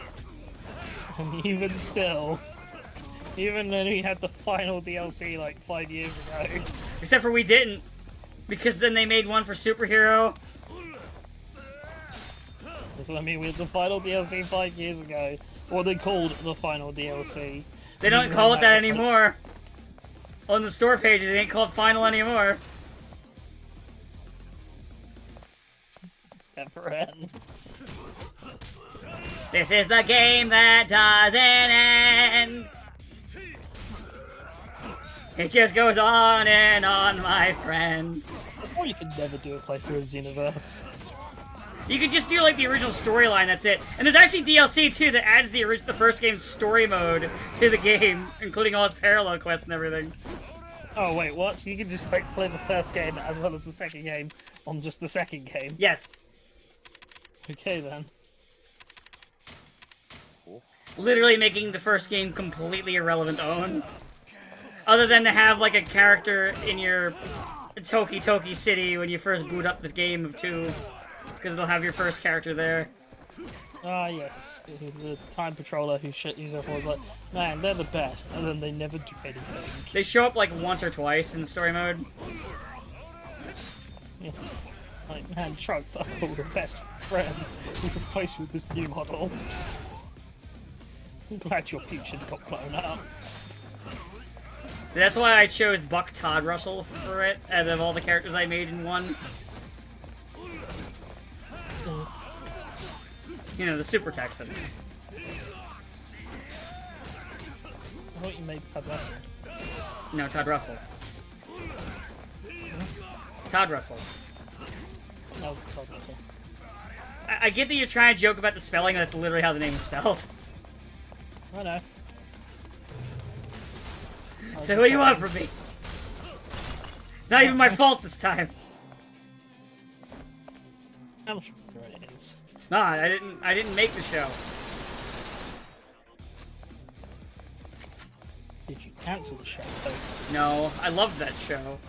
And even still, even then we had the final DLC like 5 years ago. Except for we didn't. Because then they made one for Superhero. That's what I mean, we had the final DLC 5 years ago. What they called the final DLC. They don't call it that anymore. On the store pages, it ain't called Final anymore. It's never end. This is the game that doesn't end. It just goes on and on, my friend. That's why you could never do a playthrough of Xenoverse. You could just do like the original storyline, that's it. And there's actually DLC too that adds the first game's story mode to the game, including all its parallel quests and everything. Oh wait, what? So you can just like play the first game as well as the second game on just the second game? Yes. Okay then. Literally making the first game completely irrelevant own. Other than to have like a character in your Toki Toki city when you first boot up the game of 2. Because it'll have your first character there. Ah, yes. The Time Patroller who who's everyone's like, man, they're the best, and then they never do anything. They show up like once or twice in story mode. Yeah. Like, man, Trunks, I thought we were best friends. We replaced with this new model. I'm glad your future got blown up. That's why I chose Buck Todd Russell for it, out of all the characters I made in one. You know, the Super Texan. I thought you made Todd Russell. No, Todd Russell. Todd Russell. That was Todd Russell. I get that you're trying to joke about the spelling, that's literally how the name is spelled. I know. So what do you want from me? It's not even my fault this time. I'm sure it is. It's not. I didn't make the show. Did you cancel the show though? No, I loved that show.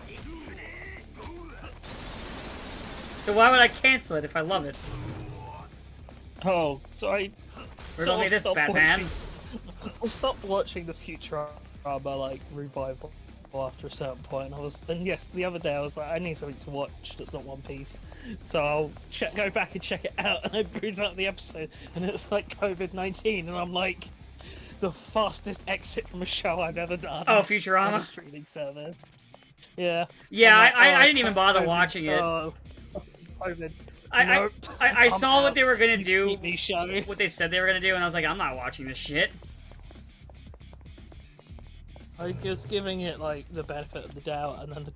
So why would I cancel it if I love it? Oh, so I Riddle me this, Batman. I stopped watching the Futurama like revival after a certain point. And yes, the other day I was like, I need something to watch that's not One Piece, so I'll go back and check it out. And I booted up the episode, and it's like COVID-19, and I'm like, the fastest exit from a show I've ever done. Oh, Futurama on a streaming service. Yeah. Yeah, like, I didn't even bother watching it. COVID. I saw what they were gonna do, Beat me show. what they said they were gonna do, and I was like, I'm not watching this shit. I was giving it like the benefit of the doubt, and then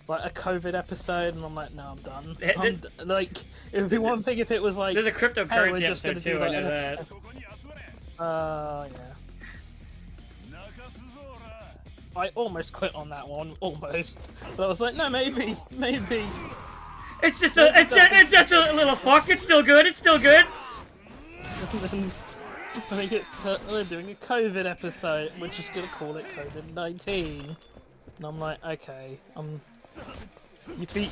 like a COVID episode, and I'm like, no, I'm done. Like, it would be one thing if it was like, there's a hey, cryptocurrency we're just episode gonna do too. I like know an that. yeah. I almost quit on that one, almost. But I was like, no, maybe. It's just a little fuck. It's still good. It's still good. And then I think they're doing a COVID episode. We're just gonna call it COVID-19. And I'm like, okay,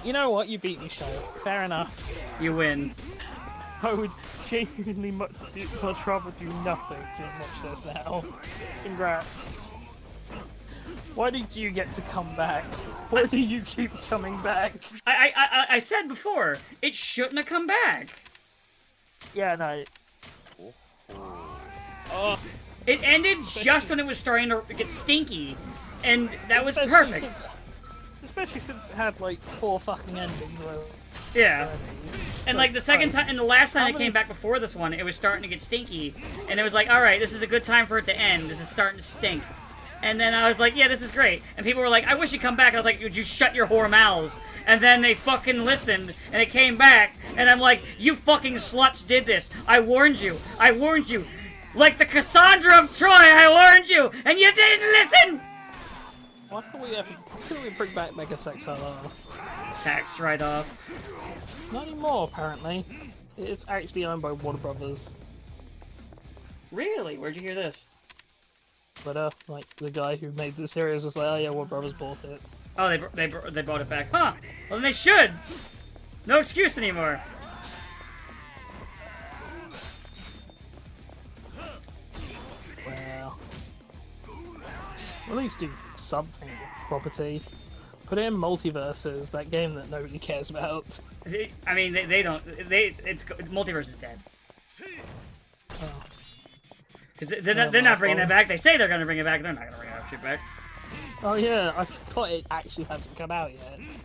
you know what? You beat me, show. Fair enough. You win. I would genuinely much rather do nothing than watch this now. Congrats. Why did you get to come back? Why do you keep coming back? I said before, it shouldn't have come back. Yeah, no. Oh, It ended just when it was starting to get stinky, and that was especially perfect. especially since it had like 4 fucking endings. Well, Yeah. And like the second Christ. time, and the last time How it many- came back before this one, it was starting to get stinky, and it was like, all right, this is a good time for it to end. This is starting to stink. And then I was like, yeah, this is great. And people were like, I wish you'd come back. I was like, would you shut your whore mouths? And then they fucking listened, and it came back, and I'm like, you fucking sluts did this. I warned you. I warned you. Like the Cassandra of Troy, I warned you, and you didn't listen! why can't we bring back Mega Sex LR? Tax write-off. Not anymore, apparently. It's actually owned by Warner Brothers. Really? Where'd you hear this? But like the guy who made the series was like, oh yeah, Warner Brothers bought it. Oh, they brought it back. Huh. Well, then they should. No excuse anymore. Well, at least do something with property. Put it in Multiverses, that game that nobody cares about. I mean, they don't. Multiverse is dead. Oh. Because they're not bringing it back. They say they're going to bring it back. They're not going to bring that shit back. Oh yeah, I forgot it actually hasn't come out yet.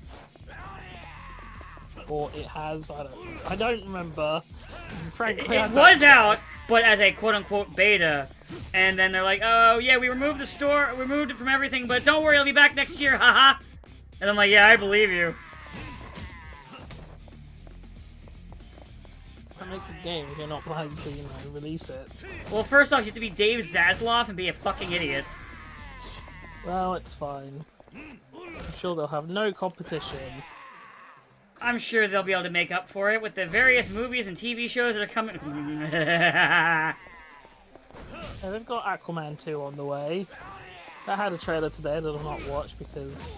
Or it has, I don't remember. Frankly, It was out, but as a quote-unquote beta. And then they're like, oh, yeah, we removed the store, we removed it from everything, but don't worry, it'll be back next year, haha. And I'm like, yeah, I believe you. Make a game if you're not planning to, release it. Well, first off, you have to be Dave Zaslav and be a fucking idiot. Well, it's fine. I'm sure they'll have no competition. I'm sure they'll be able to make up for it with the various movies and TV shows that are coming. Yeah, they've got Aquaman 2 on the way. That had a trailer today that I've not watched because,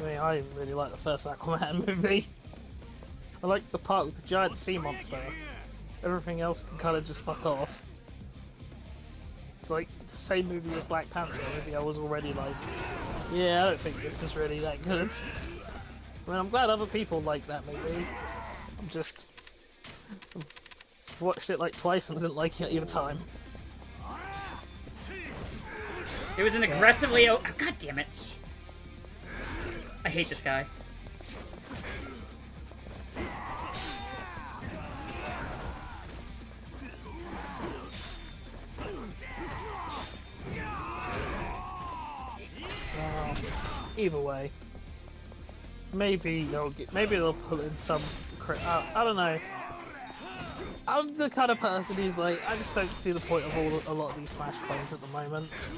I didn't really like the first Aquaman movie. I like the part with the giant sea monster. Everything else can kind of just fuck off. It's like the same movie as Black Panther. Maybe I was already like, yeah, I don't think this is really that good. I'm glad other people like that movie. I'm just watched it like twice and I didn't like it either time. It was an aggressively. Oh, God damn it! I hate this guy. Either way, maybe they'll put in some. I don't know. I'm the kind of person who's like, I just don't see the point of a lot of these Smash clones at the moment.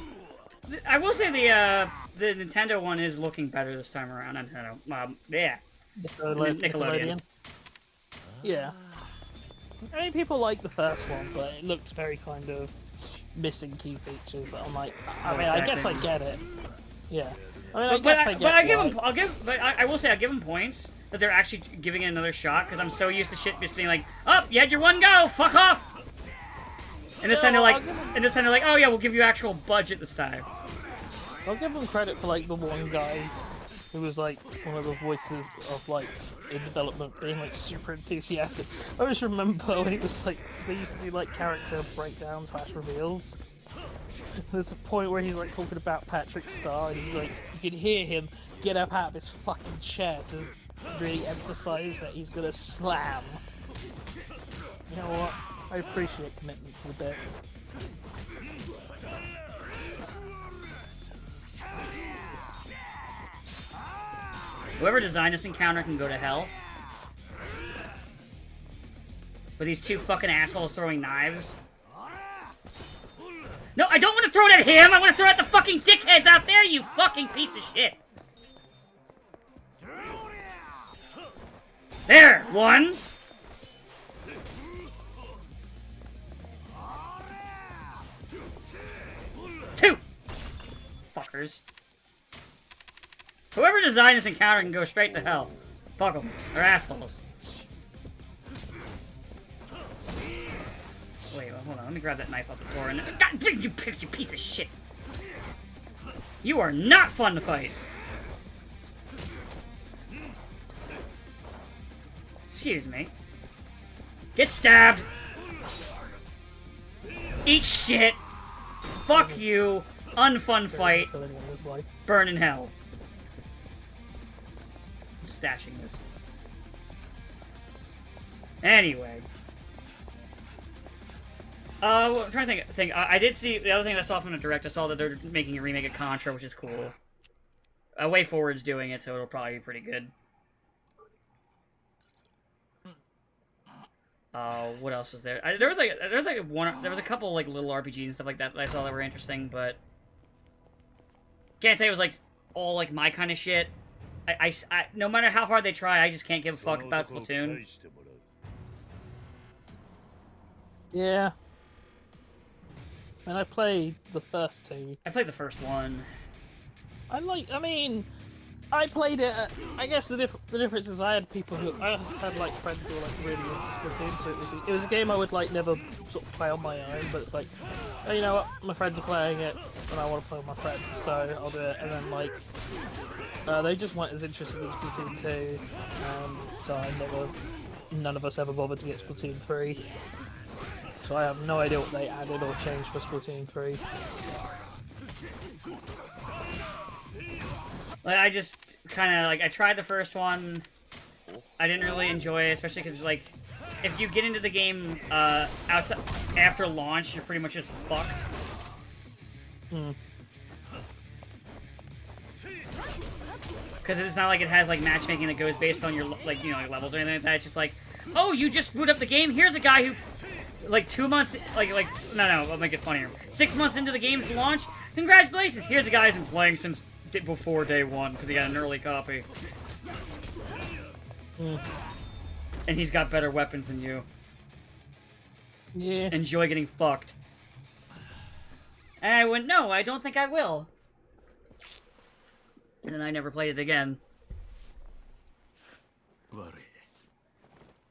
I will say the Nintendo one is looking better this time around. Nintendo, yeah. Nickelodeon. Yeah. I mean, people like the first one, but it looked very kind of missing key features that I'm like, I guess I get it. Yeah. I will give them points that they're actually giving it another shot, because I'm so used to shit just being like, oh, you had your one go, fuck off! And this time they're like, oh yeah, we'll give you actual budget this time. I'll give them credit for like the one guy who was like one of the voices of like in development being like super enthusiastic. I always remember when he was like, they used to do like character breakdowns / reveals. There's a point where he's like talking about Patrick Star and he's like, you can hear him get up out of his fucking chair to really emphasize that he's gonna slam. You know what? I appreciate commitment to the bit. Whoever designed this encounter can go to hell. With these two fucking assholes throwing knives. No, I don't want to throw it at him! I want to throw it at the fucking dickheads out there, you fucking piece of shit! There! One! Two! Fuckers. Whoever designed this encounter can go straight to hell. Fuck them. They're assholes. Wait, hold on. Let me grab that knife off the floor and... God, you piece of shit! You are not fun to fight. Excuse me. Get stabbed! Eat shit! Fuck you! Unfun fight. Burn in hell. I'm stashing this. Anyway. I'm trying to think. I did see, the other thing I saw from the Direct, I saw that they're making a remake of Contra, which is cool. Way Forward's doing it, so it'll probably be pretty good. What else was there? There was a couple like little RPGs and stuff like that I saw that were interesting, but can't say it was like all like my kind of shit. I no matter how hard they try, I just can't give a fuck about Splatoon. Yeah. And I played the first two. I played the first one. I played it. I guess the difference is I had like friends who were like really into Splatoon, so it was a game I would like never sort of play on my own. But it's like, oh, you know what, my friends are playing it, and I want to play with my friends, so I'll do it. And then like, they just weren't as interested in Splatoon 2, so none of us ever bothered to get Splatoon 3. So I have no idea what they added or changed for Splatoon 3. Like, I just kind of, like, I tried the first one. I didn't really enjoy it, especially because, like, if you get into the game outside after launch, you're pretty much just fucked. Because it's not like it has, like, matchmaking that goes based on your, like, you know, like, levels or anything like that. It's just like, oh, you just boot up the game? Here's a guy who, like, 2 months, no, I'll make it funnier. 6 months into the game's launch, congratulations! Here's a guy who's been playing since before day one, because he got an early copy. And he's got better weapons than you. Yeah. Enjoy getting fucked. And I went, no, I don't think I will. And then I never played it again.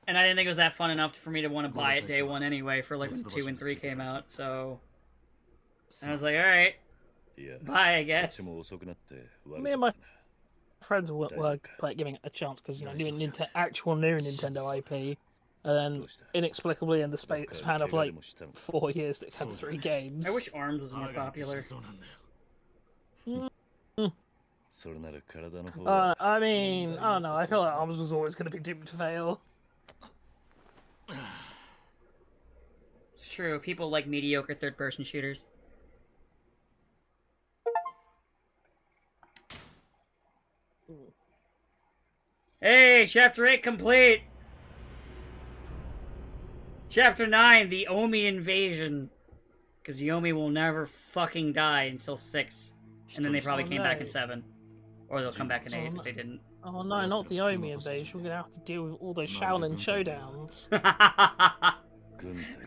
And I didn't think it was that fun enough for me to want to buy it day one anyway, for like when 2 and 3 came out, so... And I was like, alright. Bye, I guess. Me and my friends were like giving it a chance because, you know, doing actual new Nintendo IP, and then inexplicably in the span of like 4 years, it's had 3 games. I wish ARMS was more popular. I mean, I don't know. I feel like ARMS was always going to be doomed to fail. It's true. People like mediocre third-person shooters. Hey, Chapter 8 complete! Chapter 9, the Omi invasion. Because the Omi will never fucking die until 6. And then they probably came back in 7. Or they'll come back in 8 if they didn't. Oh no, not the Omi invasion. We're gonna have to deal with all those Shaolin showdowns.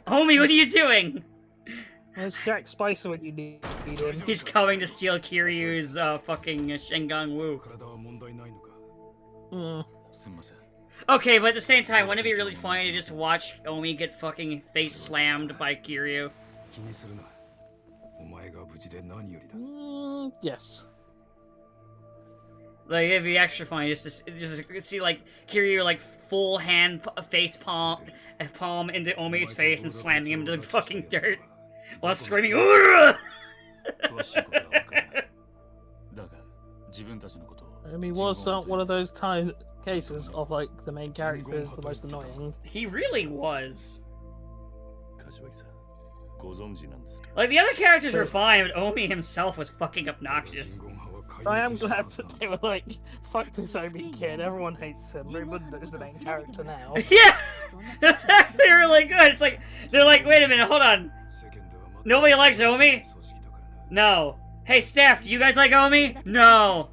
Omi, what are you doing? Where's Jack Spicer when you need him? He's coming to steal Kiryu's fucking Shengang Wu. Okay, but at the same time, wouldn't it be really funny to just watch Omi get fucking face slammed by Kiryu? Yes. Like, it'd be extra funny just to see, like, Kiryu, like, full hand palm into Omi's face and slamming him into the fucking dirt while screaming, "Ura!" Omi was one of those cases of, like, the main character is the most annoying. He really was. Like, the other characters were fine, but Omi himself was fucking obnoxious. I am glad that they were like, fuck this Omi kid, everyone hates him, Raymond is the main character now. Yeah! That's actually really good. It's like, they're like, wait a minute, hold on. Nobody likes Omi? No. Hey, staff, do you guys like Omi? No.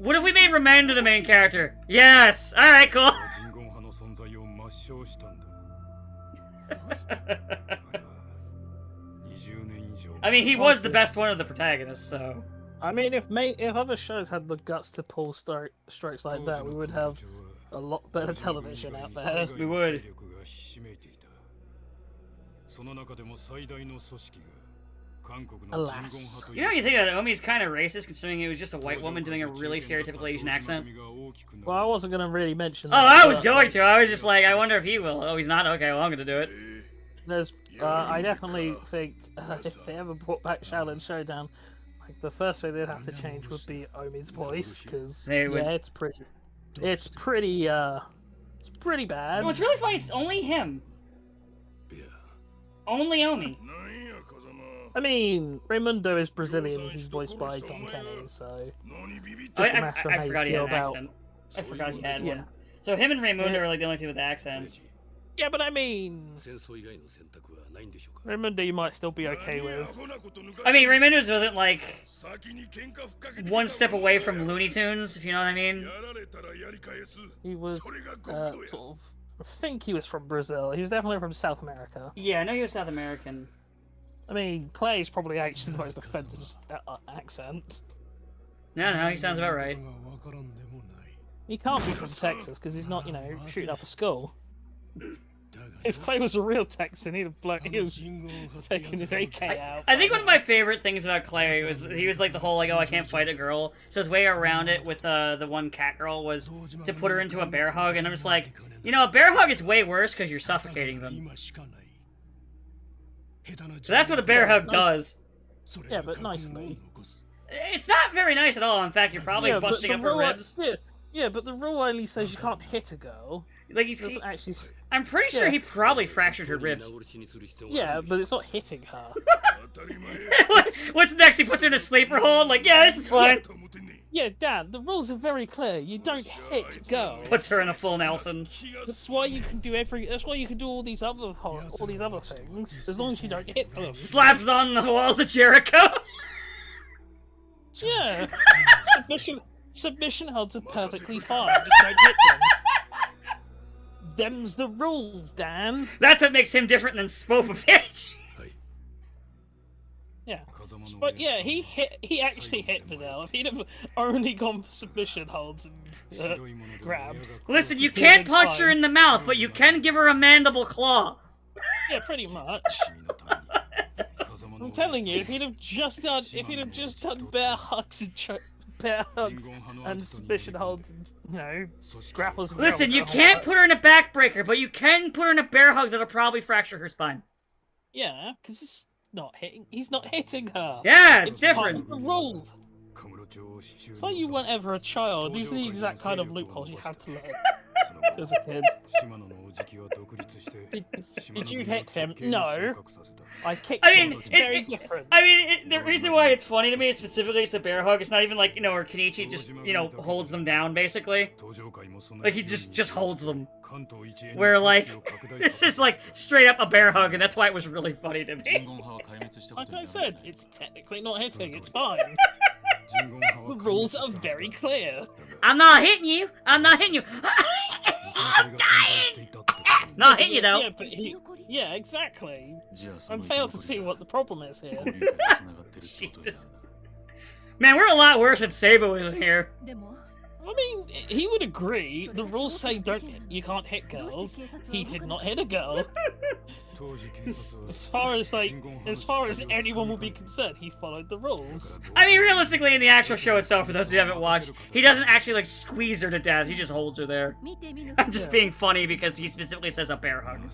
What if we made Remanda the main character? Yes! Alright, cool. I mean, he was the best one of the protagonists, so... I mean, if other shows had the guts to pull strikes like that, we would have a lot better television out there. We would. その中でも最大の組織が Alas. You know, you think that Omi's kind of racist, considering it was just a white woman doing a really stereotypical Asian accent. Well, I wasn't gonna really mention Oh, that. I was going to. I was just like, I wonder if he will. Oh, he's not? Okay, well, I'm gonna do it. There's, I definitely think if they ever brought back Shaolin Showdown, like the first thing they'd have to change would be Omi's voice, because yeah, it's pretty bad. What's really funny, it's only him. Only Omi. I mean, Raimundo is Brazilian, he's voiced by Tom Kenny, so... I forgot he had an accent. I forgot he had one. So him and Raimundo are like the only two with accents. Yeah, but I mean... Raimundo you might still be okay with. I mean, Raimundo's wasn't like... one step away from Looney Tunes, if you know what I mean. He was, sort of... I think he was from Brazil. He was definitely from South America. Yeah, I know he was South American. I mean, Clay's probably actually the most offensive accent. No, he sounds about right. He can't be from Texas because he's not, you know, shooting up a school. If Clay was a real Texan, he'd have taken his AK out. I think one of my favorite things about Clay was he was like the whole like, oh, I can't fight a girl. So his way around it with the one cat girl was to put her into a bear hug, and I'm just like, you know, a bear hug is way worse because you're suffocating them. So that's what a bear hug does. Yeah, but nicely. It's not very nice at all. In fact, you're probably busting up her ribs. Yeah, but the rule only says you can't hit a girl. Like actually. I'm pretty sure he probably fractured her ribs. Yeah, but it's not hitting her. What's next? He puts her in a sleeper hold? Like, yeah, this is fine. Yeah, Dad, the rules are very clear. You don't hit girls. Puts her in a full Nelson. That's why you can do That's why you can do all these other things, as long as you don't hit them. Slaps on the walls of Jericho. Yeah. Submission holds are perfectly fine. Just don't hit them. Them's the rules, Dan. That's what makes him different than Spopovich. Yeah. But yeah, he actually hit Vidal. If he'd have only gone for submission holds and grabs. Listen, you can't punch her in the mouth, but you can give her a mandible claw. Yeah, pretty much. I'm telling you, if he'd have just done bear hugs and submission holds and, you know, grapples. Listen, you can't put her in a backbreaker, but you can put her in a bear hug that'll probably fracture her spine. Yeah, because it's not hitting. He's not hitting her. Yeah, it's different. Part of the rules. It's like you weren't ever a child. These are the exact kind of loopholes you had to learn as a kid. Did you hit him? No. I kicked him. It's very different. I mean, the reason why it's funny to me is specifically it's a bear hug. It's not even like, you know, where Kenichi just, you know, holds them down, basically. Like, he just holds them. Where, like, this is, like, straight up a bear hug, and that's why it was really funny to me. Like I said, it's technically not hitting. It's fine. The rules are very clear. I'm not hitting you. I'm not hitting you. I'm dying. Not hitting you, though. Yeah, but yeah, exactly. I'm failed to see what the problem is here. Jesus. Man, we're a lot worse than Sabo is here. I mean, he would agree. The rules say you can't hit girls. He did not hit a girl. As far as anyone will be concerned, he followed the rules. I mean, realistically, in the actual show itself, for those of you who haven't watched, he doesn't actually like squeeze her to death. He just holds her there. I'm just being funny because he specifically says a bear hug.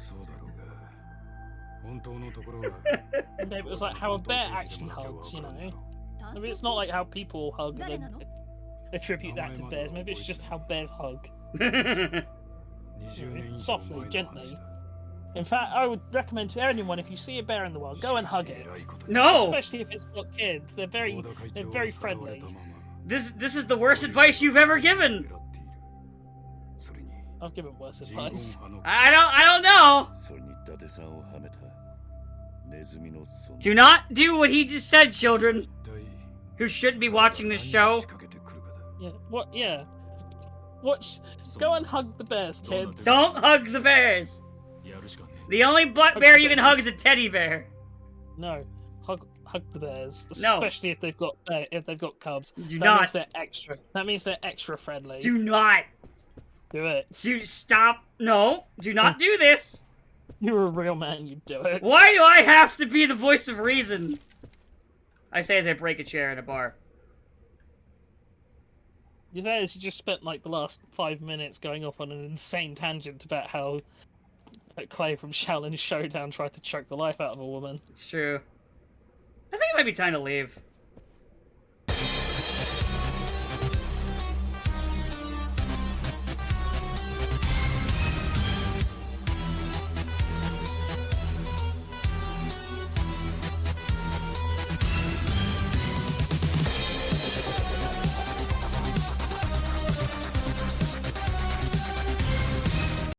It was like how a bear actually hugs, you know. I mean, it's not like how people hug and then attribute that to bears. Maybe it's just how bears hug. Softly, gently. In fact, I would recommend to anyone, if you see a bear in the wild, go and hug it. No! Especially if it's got kids. They're very friendly. This is the worst advice you've ever given. I'll give him worse advice. I don't know. Do not do what he just said, children who shouldn't be watching this show. Yeah. What? Yeah. Go and hug the bears, kids. Don't hug the bears. The only black bear you can hug is a teddy bear. No, hug the bears. No. Especially if they've got cubs. Do that not. Means they're extra. That means they're extra friendly. Do not. Do it. Stop. No. Do not do this. You're a real man. You do it. Why do I have to be the voice of reason? I say as I break a chair in a bar. You know, you just spent like the last 5 minutes going off on an insane tangent about how Clay from Shaolin Showdown tried to choke the life out of a woman. It's true. I think it might be time to leave.